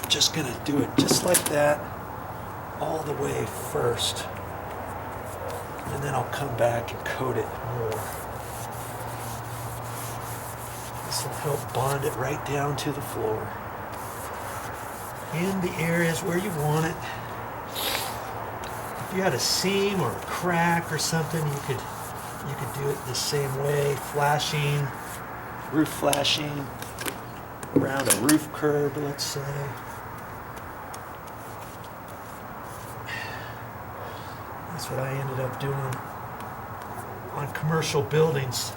just going to do it just like that all the way first. And then I'll come back and coat it more. This will help bond it right down to the floor. In the areas where you want it. If you had a seam or a crack or something, you could do it the same way. Flashing, roof flashing, around a roof curb, let's say. That's what I ended up doing on commercial buildings.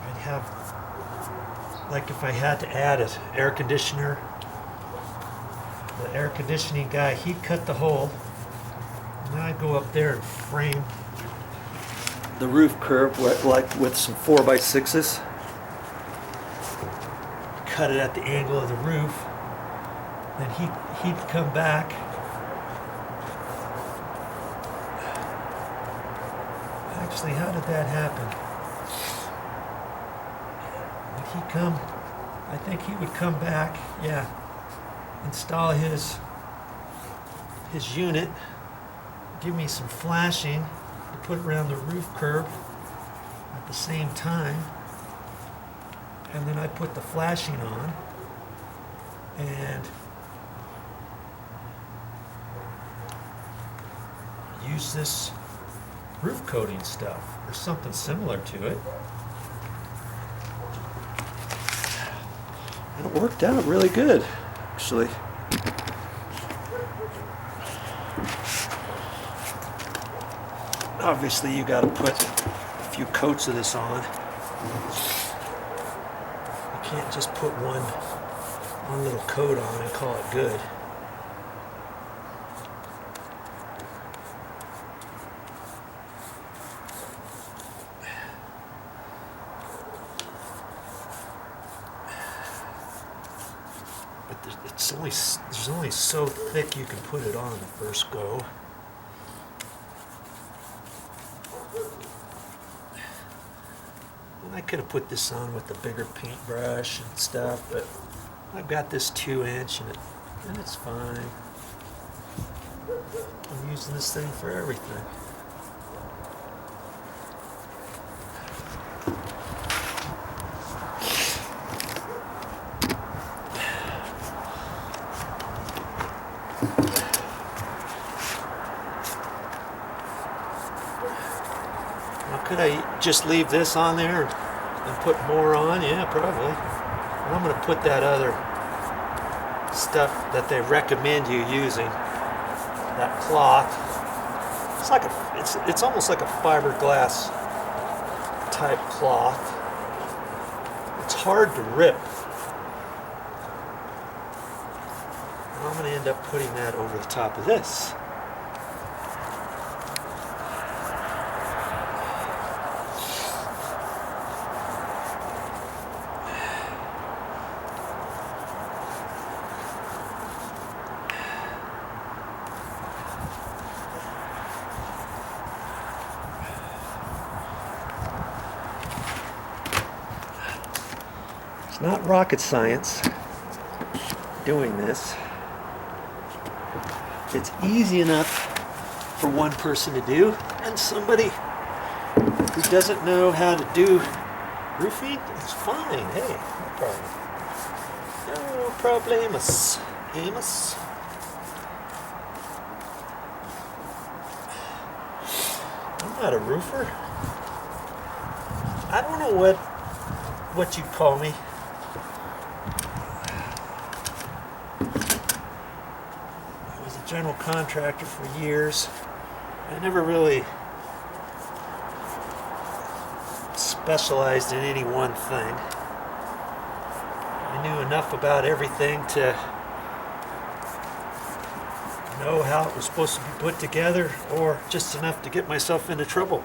I'd have, like if I had to add an air conditioner, the air conditioning guy, he'd cut the hole, and I'd go up there and frame the roof curb like with some 4x6s. Cut it at the angle of the roof. Then he'd come back. Actually, how did that happen? Would he come? I think he would come back, yeah. Install his unit, give me some flashing to put around the roof curb at the same time, and then I put the flashing on, and use this roof coating stuff or something similar to it. And it worked out really good, actually. Obviously, you got to put a few coats of this on. You can't just put one little coat on and call it good. But there's only so thick you can put it on the first go. And I could have put this on with a bigger paintbrush and stuff, but I've got this 2-inch and it's fine. I'm using this thing for everything. Could I just leave this on there and put more on? Yeah, probably. And I'm going to put that other stuff that they recommend you using, that cloth. It's like it's almost like a fiberglass type cloth. It's hard to rip. And I'm going to end up putting that over the top of this. It's not rocket science doing this. It's easy enough for one person to do, and somebody who doesn't know how to do roofing, it's fine. Hey, no problem. No problemos. Amos. I'm not a roofer. I don't know what you'd call me. I was a general contractor for years. I never really specialized in any one thing. I knew enough about everything to know how it was supposed to be put together, or just enough to get myself into trouble.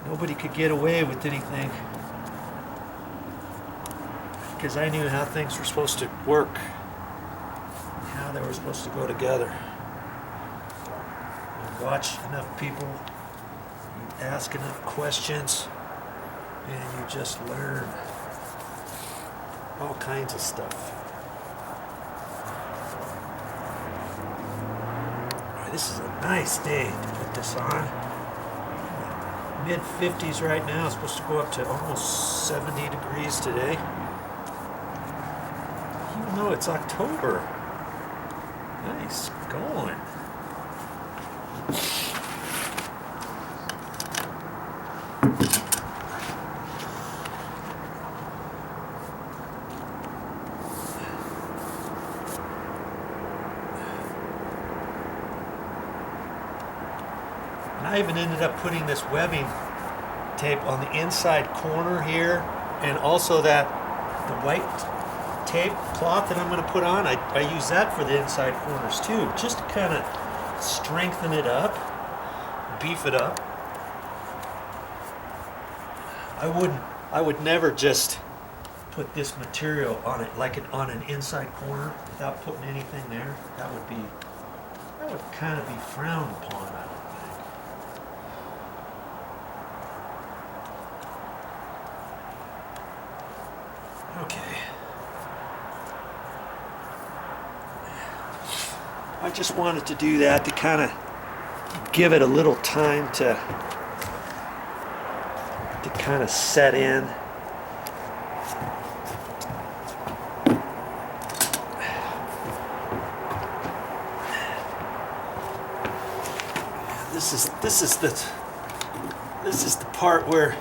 Nobody could get away with anything because I knew how things were supposed to work, how they were supposed to go together. You watch enough people, you ask enough questions and you just learn all kinds of stuff. This is a nice day to put this on. Mid 50s right now. It's supposed to go up to almost 70 degrees today. Even though it's October. Nice going. I even ended up putting this webbing tape on the inside corner here, and also the white tape cloth that I'm going to put on. I use that for the inside corners too, just to kind of strengthen it up, beef it up. I would never just put this material on it like on an inside corner without putting anything there. That would kind of be frowned upon, I don't think. Okay. I just wanted to do that to kind of give it a little time to kind of set in. This is the part where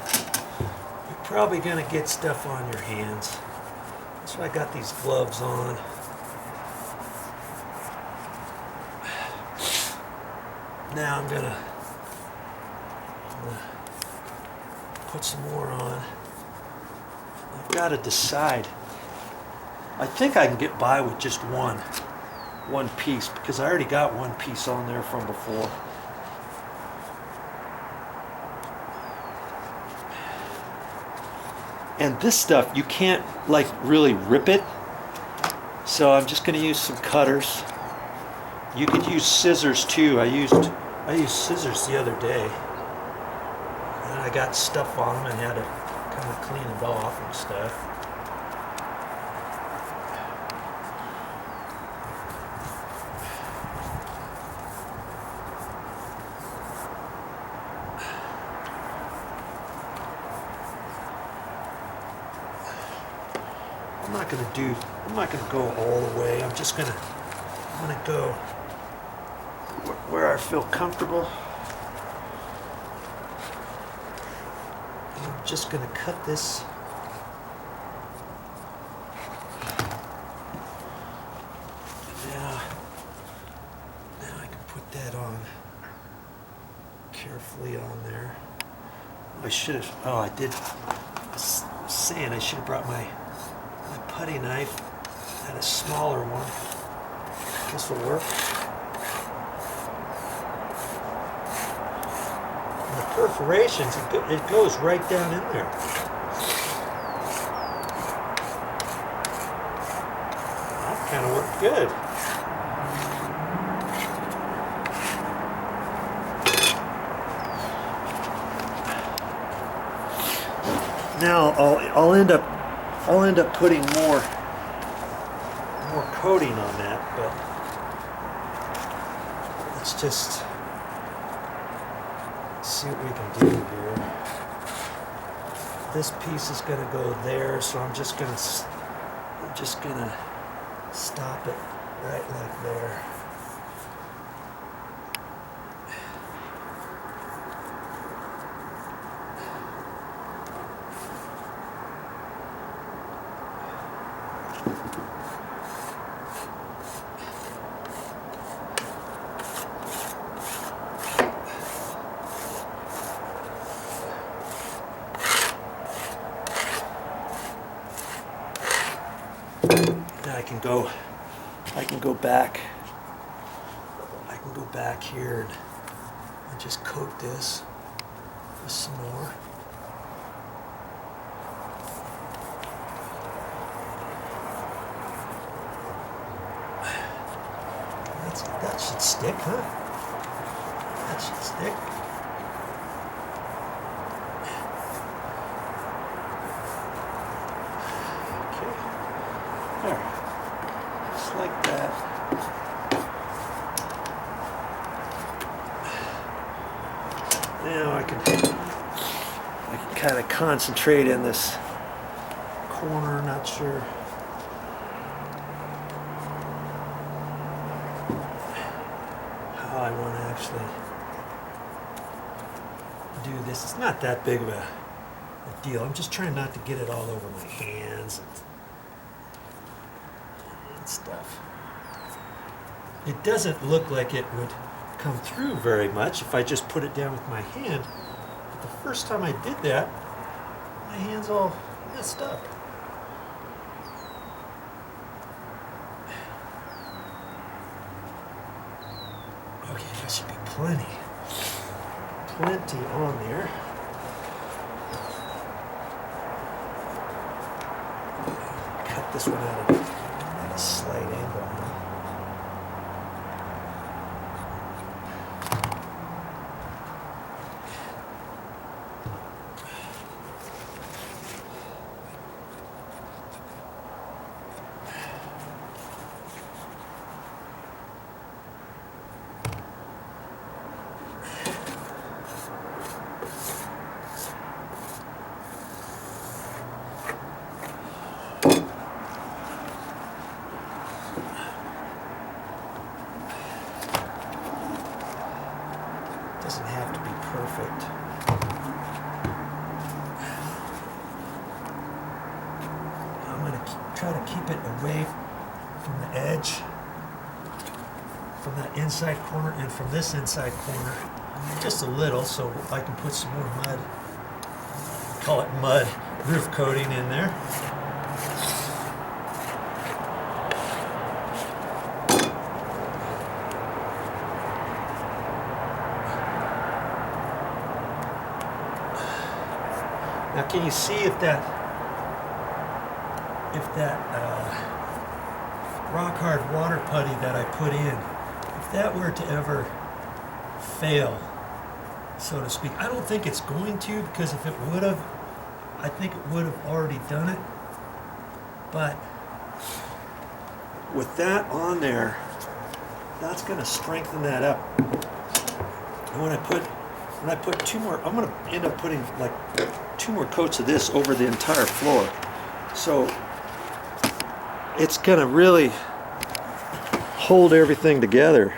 you're probably gonna get stuff on your hands. That's why I got these gloves on. Now I'm gonna put some more on. I've got to decide. I think I can get by with just one piece, because I already got one piece on there from before. And this stuff, you can't like really rip it. So I'm just going to use some cutters. You could use scissors too. I used scissors the other day. And I got stuff on them and had to kind of clean it off and stuff. I'm not gonna go all the way. I'm gonna go where I feel comfortable. I'm just gonna cut this. Now I can put that on carefully on there. I should have. Oh, I did. I was saying I should have brought my putty knife. Had a smaller one. This will work. And the perforations, it goes right down in there. That kind of worked good. Now I'll end up putting more coating on that, but let's just see what we can do here. This piece is going to go there, so I'm just going to stop it right like there. I can go back here and just coat this with some more. That should stick, huh? That should stick. Now I can kind of concentrate in this corner, not sure. How I want to actually do this. It's not that big of a deal. I'm just trying not to get it all over my hands and stuff. It doesn't look like it would come through very much if I just put it down with my hand. But the first time I did that, my hand's all messed up. Okay, that should be plenty on there. Cut this one out at a slight angle. Doesn't have to be perfect. I'm going to try to keep it away from the edge, from that inside corner and from this inside corner, just a little, so I can put some more mud, call it mud, roof coating in there. Now, can you see if that rock hard water putty that I put in, if that were to ever fail, so to speak? I don't think it's going to, because if it would have, I think it would have already done it. But with that on there, that's going to strengthen that up. And when I put two more, I'm going to end up putting like 2 more coats of this over the entire floor. So it's going to really hold everything together.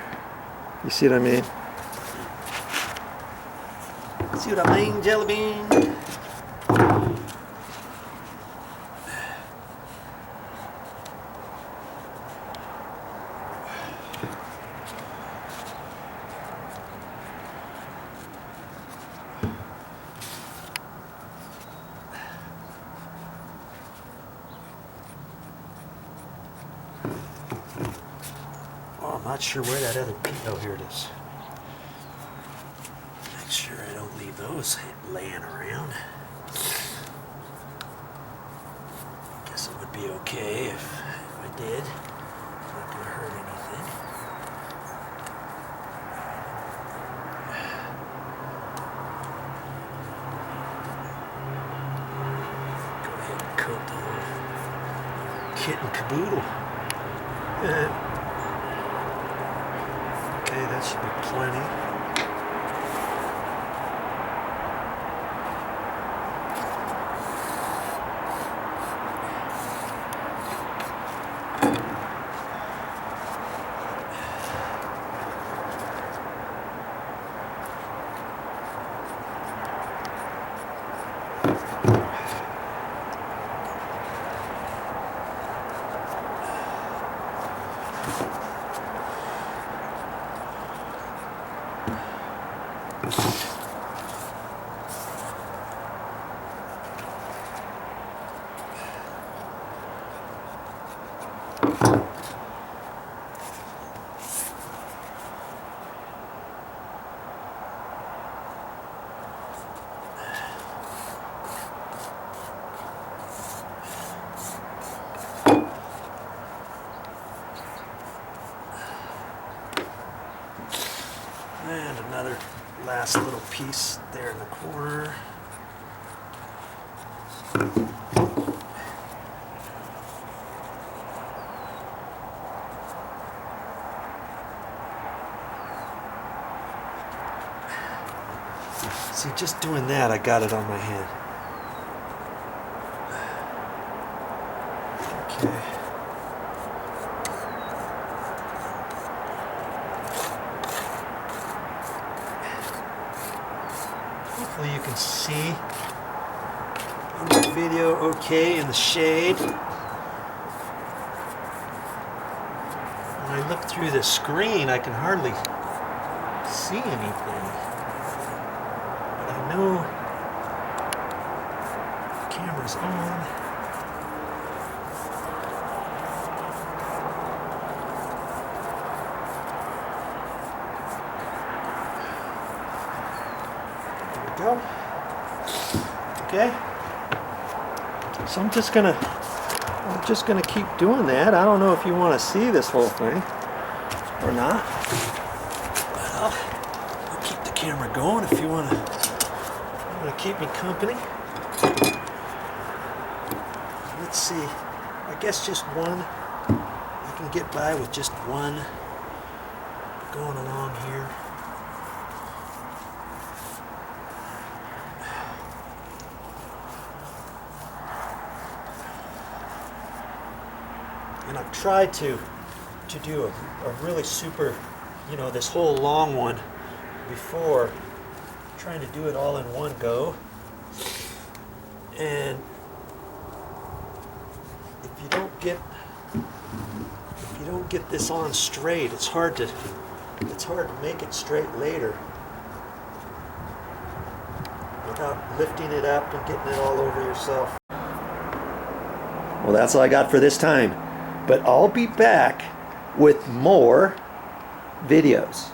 You see what I mean? See what I mean, Jelly Bean? I'm not sure where that other piece. Oh, here it is. Make sure I don't leave those laying around. Guess it would be okay if I did. Not gonna hurt anything. Go ahead and coat the whole kit and caboodle. Okay, that should be plenty. And another last little piece there in the corner. See, just doing that, I got it on my hand. Okay. Hopefully you can see on the video okay in the shade. When I look through the screen, I can hardly see anything. But I know the camera's on. Go. Okay. So I'm just gonna keep doing that. I don't know if you want to see this whole thing or not. But I'll keep the camera going if you want to keep me company. Let's see. I guess just one. I can get by with just one going along here. And I've tried to do a really super, you know, this whole long one before, trying to do it all in one go. And if you don't get this on straight, it's hard to make it straight later without lifting it up and getting it all over yourself. Well, that's all I got for this time. But I'll be back with more videos.